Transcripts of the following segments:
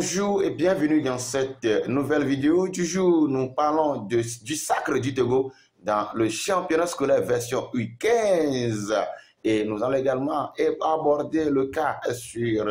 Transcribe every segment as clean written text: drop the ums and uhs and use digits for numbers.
Bonjour et bienvenue dans cette nouvelle vidéo. Du jour, nous parlons du sacre du Togo dans le championnat scolaire version U15. Et nous allons également aborder le cas sur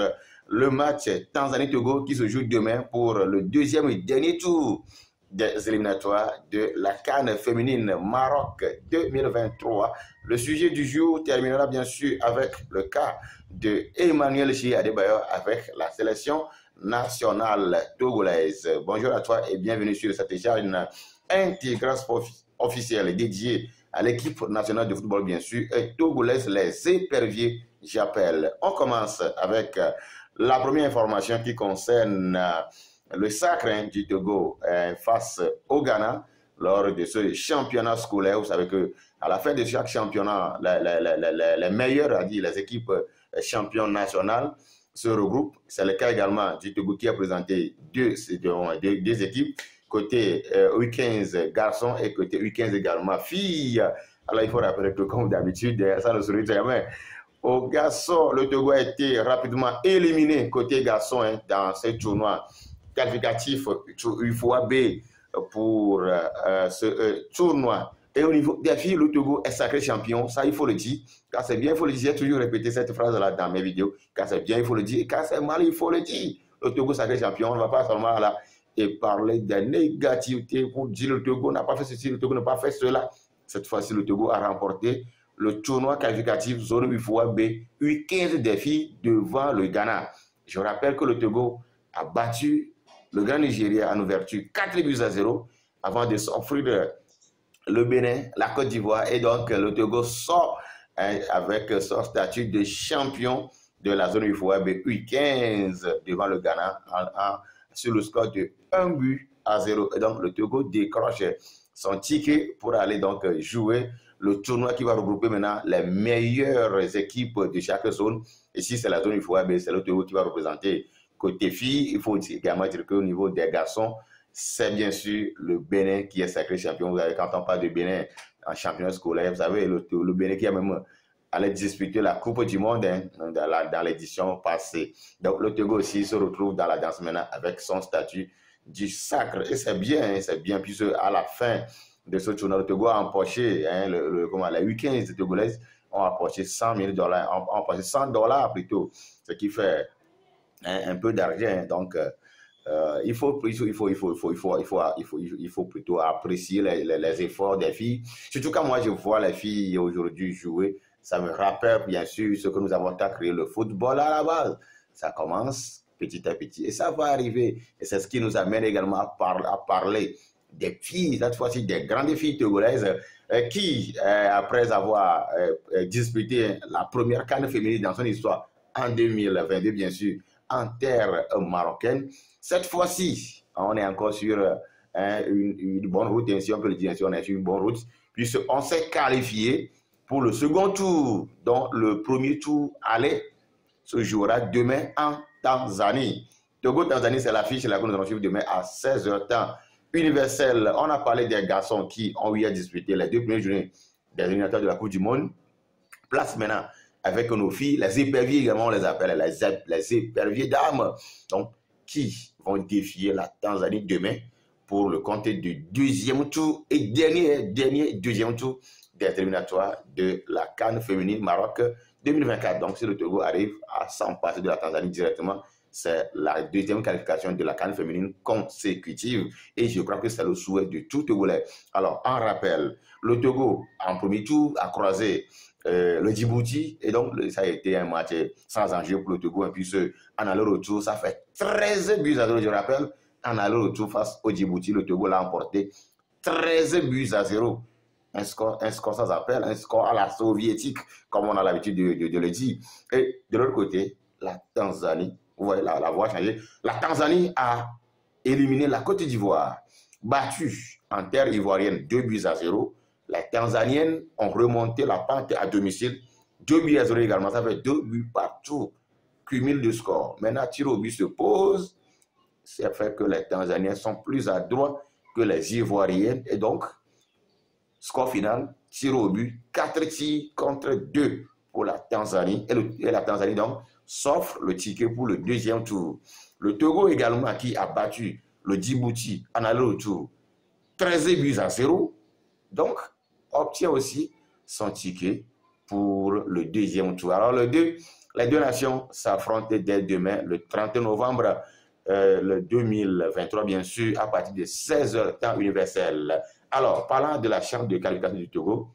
le match Tanzanie-Togo qui se joue demain pour le deuxième et dernier tour des éliminatoires de la CAN féminine Maroc 2023. Le sujet du jour terminera bien sûr avec le cas de Emmanuel Chi Adebayor avec la sélection nationale togolaise. Bonjour à toi et bienvenue sur cette chaîne Intégral Sport officielle dédiée à l'équipe nationale de football bien sûr et togolaise, les éperviers j'appelle. On commence avec la première information qui concerne le sacre du Togo face au Ghana lors de ce championnat scolaire. Vous savez que à la fin de chaque championnat, les meilleurs, les équipes championnes nationales se regroupent. C'est le cas également du Togo qui a présenté deux équipes, côté U15 garçons et côté U15 également filles. Alors il faut rappeler que comme d'habitude, ça ne se retient jamais. Au garçon, le Togo a été rapidement éliminé côté garçon dans ce tournoi qualificatif UFOA B pour ce tournoi. Et au niveau des filles, le Togo est sacré champion, ça il faut le dire, car c'est bien, il faut le dire, j'ai toujours répété cette phrase-là dans mes vidéos, car c'est bien, il faut le dire, et car c'est mal, il faut le dire. Le Togo sacré champion, on ne va pas seulement là et parler des négativités pour dire le Togo n'a pas fait ceci, le Togo n'a pas fait cela. Cette fois-ci, le Togo a remporté le tournoi qualificatif zone UFOA B U15 des filles devant le Ghana. Je rappelle que le Togo a battu le Grand Nigeria en ouverture 4-0 avant de s'offrir le Bénin, la Côte d'Ivoire, et donc le Togo sort avec son statut de champion de la zone UFOA B U15 devant le Ghana sur le score de 1-0. Et donc le Togo décroche son ticket pour aller donc jouer le tournoi qui va regrouper maintenant les meilleures équipes de chaque zone. Ici, c'est la zone UFOA B, c'est le Togo qui va représenter côté filles. Il faut également dire qu'au niveau des garçons, c'est bien sûr le Bénin qui est sacré champion. Vous savez, quand on parle de Bénin en championnat scolaire, vous savez, le Bénin qui a même allé disputer la Coupe du Monde dans l'édition passée. Donc, le Togo aussi se retrouve dans la danse maintenant avec son statut du sacre. Et c'est bien, puisque à la fin de ce tournoi, le Togo a empoché, les U15 togolaises ont empoché $100 000, ont empoché $100 plutôt, ce qui fait un peu d'argent. Donc, il faut plutôt apprécier les efforts des filles. Surtout quand moi je vois les filles aujourd'hui jouer, ça me rappelle bien sûr ce que nous avons créé le football à la base. Ça commence petit à petit et ça va arriver. Et c'est ce qui nous amène également à parler des filles, cette fois-ci des grandes filles togolaises qui, après avoir disputé la première CAN féminine dans son histoire en 2022, bien sûr, en terre marocaine. Cette fois-ci, on est encore sur une bonne route, ainsi on peut le dire, on est sur une bonne route, puisqu'on s'est qualifié pour le second tour, dont le premier tour aller se jouera demain en Tanzanie. Togo-Tanzanie, c'est l'affiche là que nous allons suivre demain à 16h temps universel. On a parlé des garçons qui ont eu à disputer les deux premières journées des éliminatoires de la Coupe du Monde. Place maintenant avec nos filles, les éperviers également, on les appelle les éperviers d'âme, donc qui vont défier la Tanzanie demain pour le compte du deuxième tour et dernier deuxième tour des éliminatoires de la CAN féminine Maroc 2024. Donc si le Togo arrive à s'en passer de la Tanzanie directement, c'est la deuxième qualification de la CAN féminine consécutive et je crois que c'est le souhait de tout Togolais. Alors en rappel, le Togo en premier tour a croisé le Djibouti, et donc ça a été un match sans enjeu pour le Togo, et puis en aller-retour, ça fait 13-0, je rappelle, en aller-retour face au Djibouti, le Togo l'a emporté 13-0, un score sans appel, un score à la soviétique, comme on a l'habitude de le dire. Et de l'autre côté, la Tanzanie, vous voyez, la voie a changé, la Tanzanie a éliminé la Côte d'Ivoire, battue en terre ivoirienne 2-0. Les Tanzaniennes ont remonté la pente à domicile, 2-0 également, ça fait 2 buts partout, cumul de score. Maintenant, tir au but se pose, c'est fait que les Tanzaniennes sont plus adroits que les Ivoiriennes, et donc, score final, tir au but, 4 tirs contre 2 pour la Tanzanie, et la Tanzanie donc s'offre le ticket pour le deuxième tour. Le Togo également qui a battu le Djibouti en aller-retour 13 buts à 0. Donc, obtient aussi son ticket pour le deuxième tour. Alors, les deux nations s'affrontent dès demain, le 30 novembre le 2023, bien sûr, à partir de 16h, temps universel. Alors, parlant de la chance de qualification du Togo,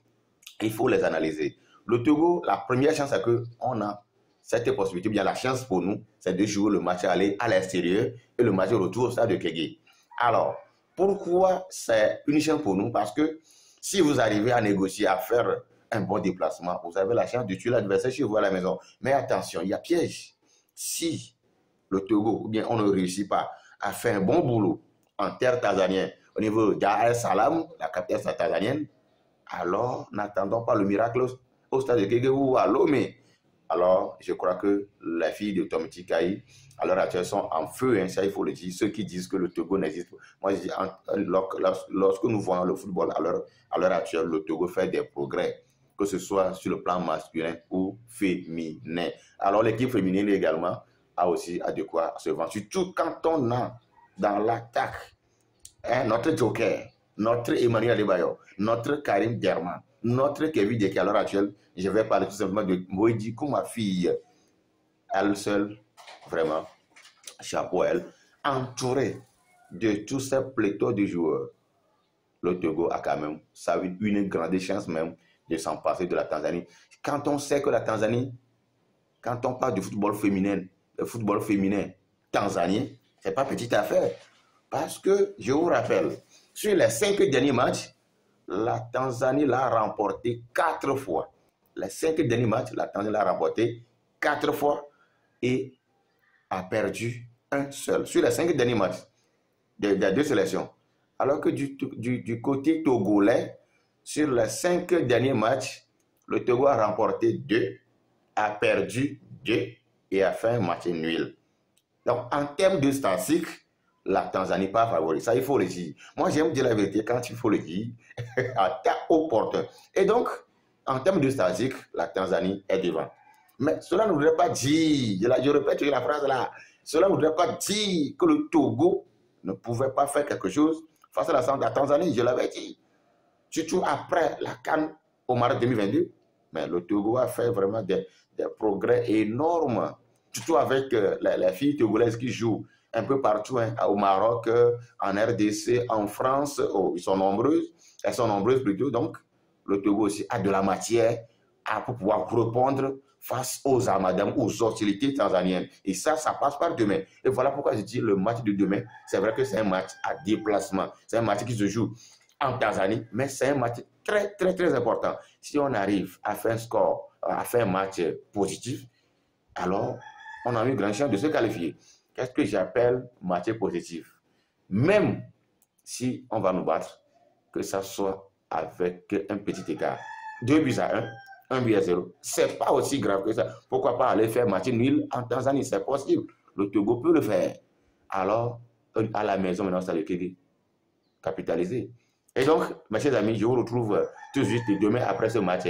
il faut les analyser. Le Togo, la première chance, c'est qu'on a cette possibilité, bien la chance pour nous, c'est de jouer le match aller à l'extérieur et le match retour au stade de Kégué. Alors, pourquoi c'est une chance pour nous? Parce que si vous arrivez à négocier, à faire un bon déplacement, vous avez la chance de tuer l'adversaire chez vous à la maison. Mais attention, il y a piège. Si le Togo, ou bien on ne réussit pas à faire un bon boulot en terre tanzanienne, au niveau d'Ar es Salaam, la capitale tanzanienne, alors n'attendons pas le miracle au stade de Kégué ou à Lomé. Alors, je crois que les filles de Tom Tikaï, à l'heure actuelle, sont en feu, hein, ça il faut le dire. Ceux qui disent que le Togo n'existe pas. Moi, je dis, lorsque nous voyons le football à l'heure actuelle, le Togo fait des progrès, que ce soit sur le plan masculin ou féminin. Alors, l'équipe féminine également a aussi de quoi se vendre. Surtout quand on a dans l'attaque notre joker, notre Emmanuel Adebayor, notre Karim Derman, notre Kevin Deke à l'heure actuelle, je vais parler tout simplement de Moïdi Kouma fille. Elle seule, vraiment, chapeau à elle, entourée de tous ces pléthores de joueurs. Le Togo a quand même une grande chance même de s'en passer de la Tanzanie. Quand on sait que la Tanzanie, quand on parle du football féminin, le football féminin tanzanien, ce n'est pas petite affaire. Parce que, je vous rappelle, sur les 5 derniers matchs, la Tanzanie l'a remporté 4 fois. Les 5 derniers matchs, la Tanzanie l'a remporté 4 fois et a perdu un seul. Sur les 5 derniers matchs des deux sélections. Alors que du côté togolais, sur les 5 derniers matchs, le Togo a remporté 2, a perdu 2 et a fait un match nul. Donc, en termes de statistiques, la Tanzanie pas favori. Ça, il faut le dire. Moi, j'aime dire la vérité quand il faut le dire, à temps opportun. Et donc, en termes de statistiques, la Tanzanie est devant. Mais cela ne voudrait pas dire, je répète la phrase là, cela ne voudrait pas dire que le Togo ne pouvait pas faire quelque chose face à la Tanzanie, je l'avais dit. Surtout après la CAN au Maroc 2022, mais le Togo a fait vraiment des progrès énormes, surtout avec les filles togolaises qui jouent un peu partout, hein, au Maroc, en RDC, en France, elles sont nombreuses plutôt, donc le Togo aussi a de la matière pour pouvoir répondre face aux amadams, aux hostilités tanzaniennes. Et ça passe par demain. Et voilà pourquoi je dis le match de demain, c'est vrai que c'est un match à déplacement, c'est un match qui se joue en Tanzanie, mais c'est un match très, très, très important. Si on arrive à faire un score, à faire un match positif, alors on a eu grand chance de se qualifier. Qu'est-ce que j'appelle match positif? Même si on va nous battre, que ça soit avec un petit écart. 2 buts à 1, 1 but à 0. C'est pas aussi grave que ça. Pourquoi pas aller faire match nul en Tanzanie? C'est possible. Le Togo peut le faire. Alors, à la maison, maintenant, ça le Kégué. Capitaliser. Et donc, mes chers amis, je vous retrouve tout de suite demain après ce match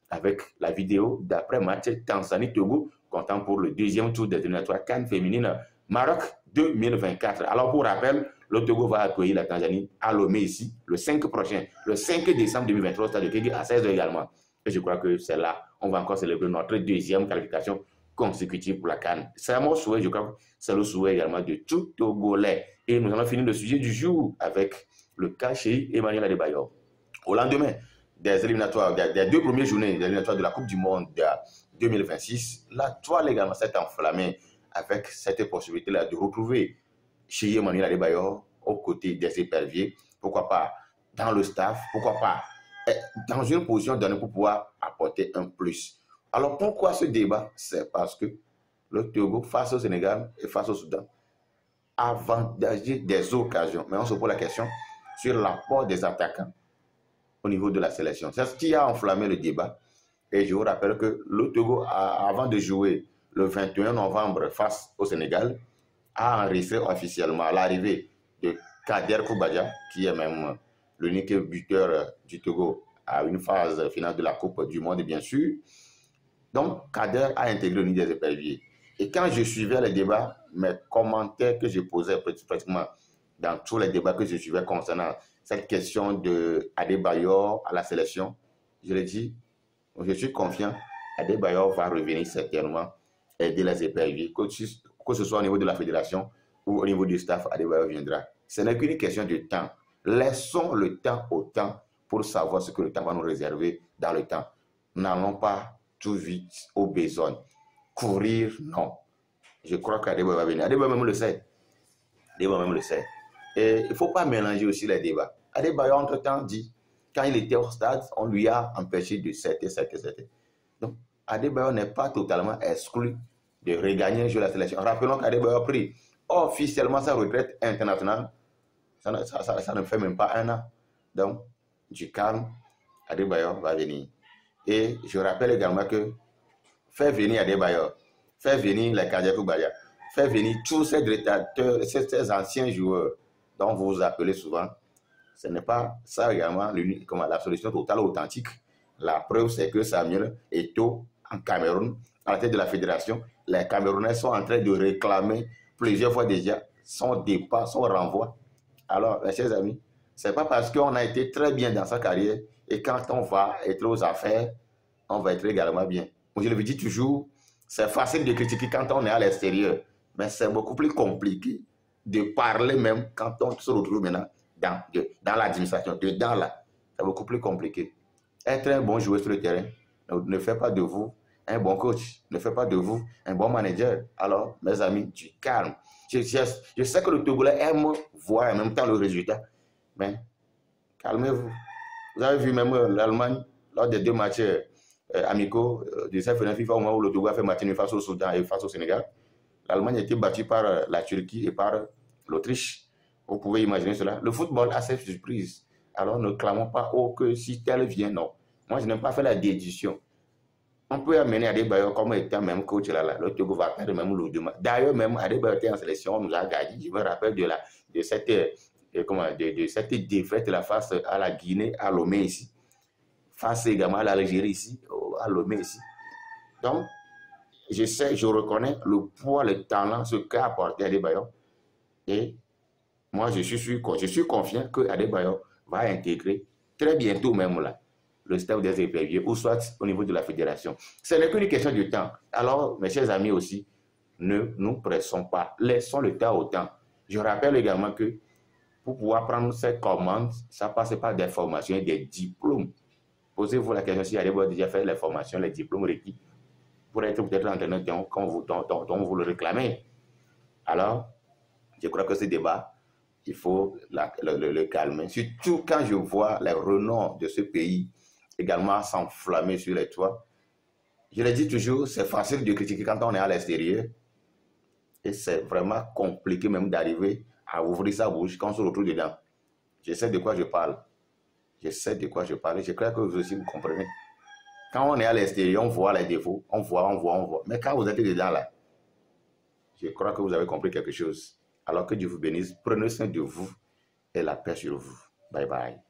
avec la vidéo d'après-match Tanzanie-Togo, comptant pour le deuxième tour des éliminatoires CAN féminine Maroc 2024. Alors, pour rappel, le Togo va accueillir la Tanzanie à Lomé ici, le 5 prochain, le 5 décembre 2023, au stade de Kégué à 16h également. Et je crois que c'est là, on va encore célébrer notre deuxième qualification consécutive pour la CAN. C'est mon souhait, je crois que c'est le souhait également de tout Togolais. Et nous allons finir le sujet du jour avec le cas chez Emmanuel Adebayor. Au lendemain des éliminatoires, des 2 premières journées des éliminatoires de la Coupe du Monde 2026, la toile également s'est enflammée avec cette possibilité-là de retrouver chez Emmanuel Adebayor aux côtés des éperviers, pourquoi pas dans le staff, pourquoi pas dans une position donnée pour pouvoir apporter un plus. Alors pourquoi ce débat? C'est parce que le Togo face au Sénégal et face au Soudan avantager des occasions. Mais on se pose la question sur l'apport des attaquants au niveau de la sélection. C'est ce qui a enflammé le débat. Et je vous rappelle que le Togo, avant de jouer le 21 novembre face au Sénégal, a enregistré officiellement l'arrivée de Kader Koubadia, qui est même l'unique buteur du Togo à une phase finale de la Coupe du Monde, bien sûr. Donc, Kader a intégré le nid des éperviers. Et quand je suivais les débats, mes commentaires que je posais pratiquement dans tous les débats que je suivais concernant cette question de Adebayor à la sélection, je l'ai dit, je suis confiant, Adebayor va revenir certainement aider les éperviers, que ce soit au niveau de la fédération ou au niveau du staff, Adebayor viendra. Ce n'est qu'une question de temps. Laissons le temps au temps pour savoir ce que le temps va nous réserver dans le temps. N'allons pas tout vite aux besognes. Courir, non. Je crois qu'Adebayor va venir. Adebayor même le sait. Adebayor même le sait. Et il ne faut pas mélanger aussi les débats. Adebayor, entre-temps, dit, quand il était au stade, on lui a empêché de céder. Donc, Adebayor n'est pas totalement exclu de regagner sur la sélection. Rappelons qu'Adebayor a pris officiellement sa retraite internationale. Ça ne fait même pas un an. Donc, du calme, Adebayor va venir. Et je rappelle également que faire venir Adebayor, faire venir les Kadiakou Baya, faire venir tous ces dictateurs, ces anciens joueurs dont vous vous appelez souvent, ce n'est pas ça également la solution totale authentique. La preuve, c'est que Samuel Eto'o en Cameroun, à la tête de la fédération, les Camerounais sont en train de réclamer plusieurs fois déjà son départ, son renvoi. Alors, mes chers amis, ce n'est pas parce qu'on a été très bien dans sa carrière et quand on va être aux affaires, on va être également bien. Je le dis toujours, c'est facile de critiquer quand on est à l'extérieur, mais c'est beaucoup plus compliqué de parler même quand on se retrouve maintenant dans l'administration, dedans là. C'est beaucoup plus compliqué. Être un bon joueur sur le terrain ne fait pas de vous un bon coach, ne fait pas de vous un bon manager. Alors, mes amis, du calme. Je sais que le Togolais aime voir en même temps le résultat, mais calmez-vous. Vous avez vu même l'Allemagne, lors des 2 matchs amicaux de cette finale FIFA, au moment où le Togo a fait match nul face au Soudan et face au Sénégal, l'Allemagne a été battue par la Turquie et par l'Autriche. Vous pouvez imaginer cela. Le football a ses surprises. Alors ne clamons pas que si tel vient, non. Moi, je n'aime pas faire la déduction. On peut amener Adebayor comme étant même coach là. Le Togo va perdre même le demain. D'ailleurs, même Adebayor était en sélection, on nous a gagné. Je me rappelle de cette défaite là face à la Guinée, à Lomé ici. Face également à l'Algérie ici, à Lomé ici. Donc, je reconnais le poids, le talent, ce qu'a apporté Adebayor. Et moi, je suis confiant que Adebayor va intégrer très bientôt même là le staff des éperviers ou soit au niveau de la fédération. Ce n'est qu'une question de temps. Alors, mes chers amis aussi, ne nous pressons pas. Laissons le temps au temps. Je rappelle également que pour pouvoir prendre ces commandes, ça passe par des formations et des diplômes. Posez-vous la question si Adebayor a déjà fait les formations, les diplômes requis pour être peut-être l'entraîneur dont vous le réclamez. Alors, je crois que ce débat, il faut le calmer. Surtout quand je vois les renoms de ce pays également s'enflammer sur les toits. Je le dis toujours, c'est facile de critiquer quand on est à l'extérieur. Et c'est vraiment compliqué même d'arriver à ouvrir sa bouche quand on se retrouve dedans. Je sais de quoi je parle. Je crois que vous aussi vous comprenez. Quand on est à l'extérieur, on voit les défauts. On voit. Mais quand vous êtes dedans là, je crois que vous avez compris quelque chose. Alors que Dieu vous bénisse. Prenez soin de vous et la paix sur vous. Bye bye.